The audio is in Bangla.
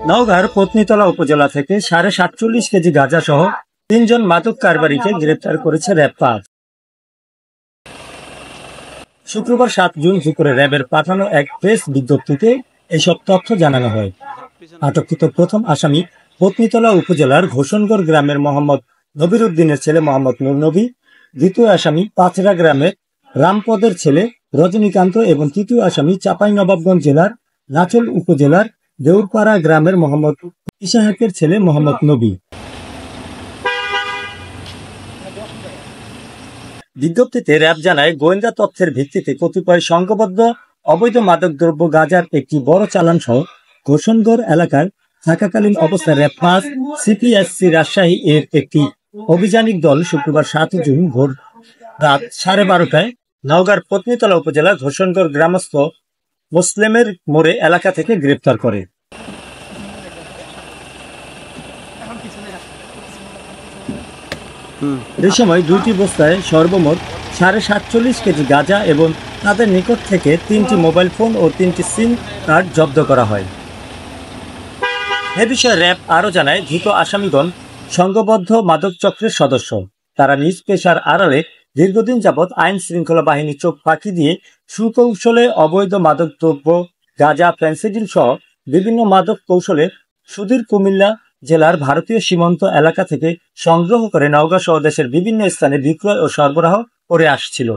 নওগাঁর পত্নীতলা উপজেলা থেকে 47.5 কেজি গাঁজা সহ 3 জন মাদক কারবারিকে গ্রেপ্তার করেছে র্যাব-৫। শুক্রবার 7 জুন দুপুরে র্যাবের পাঠানো এক প্রেস বিজ্ঞপ্তিতে এসব তথ্য জানানো হয়। আটককৃত প্রথম আসামি পত্নীতলা উপজেলার ঘোষণগড় গ্রামের মোহাম্মদ নবির উদ্দিনের ছেলে মোহাম্মদ নূর নবী, দ্বিতীয় আসামি পাঁচরা গ্রামের রামপদের ছেলে রজনীকান্ত এবং তৃতীয় আসামি চাঁপাইনবাবগঞ্জ জেলার নাচল উপজেলার দেউরপাড়া গ্রামের মোহাম্মদ ইসহাকের ছেলে মোহাম্মদ নবী। বিজ্ঞপ্তিতে র্যাব জানায়, গোয়েন্দা তথ্যের ভিত্তিতে কতিপয় সংঘবদ্ধ অবৈধ মাদকদ্রব্য গাঁজার একটি বড় চালান সহ ঘোষণগড় এলাকার থাকাকালীন অবস্থায় র্যাব-৫ সিপিএসসি রাজশাহী এর একটি অভিযানিক দল শুক্রবার ৭ জুন ভোর রাত 12:30টায় নওগাঁর পত্নীতলা উপজেলার ঘোষণগড় গ্রামস্থ মুসলেমের মোড়ে এলাকা থেকে গ্রেপ্তার করে। এই সময় 2টি বস্তায় সর্বমোট 47.5 কেজি গাঁজা এবং তাদের নিকট থেকে 3টি মোবাইল ফোন ও 3টি সিম কার্ড জব্দ করা হয়। এ বিষয়ে র্যাব আরও জানায়, ধৃত আসামিগণ সংঘবদ্ধ মাদক চক্রের সদস্য। তারা নিজ পেশার আড়ালে দীর্ঘদিন যাবৎ আইন শৃঙ্খলা বাহিনী চোখ ফাঁকি দিয়ে সুকৌশলে অবৈধ মাদকদ্রব্য গাঁজা, ফেন্সিডিল সহ বিভিন্ন মাদক কৌশলে সুদূর কুমিল্লা জেলার ভারতীয় সীমান্ত এলাকা থেকে সংগ্রহ করে নওগাঁ সহ দেশের বিভিন্ন স্থানে বিক্রয় ও সরবরাহ করে আসছিল।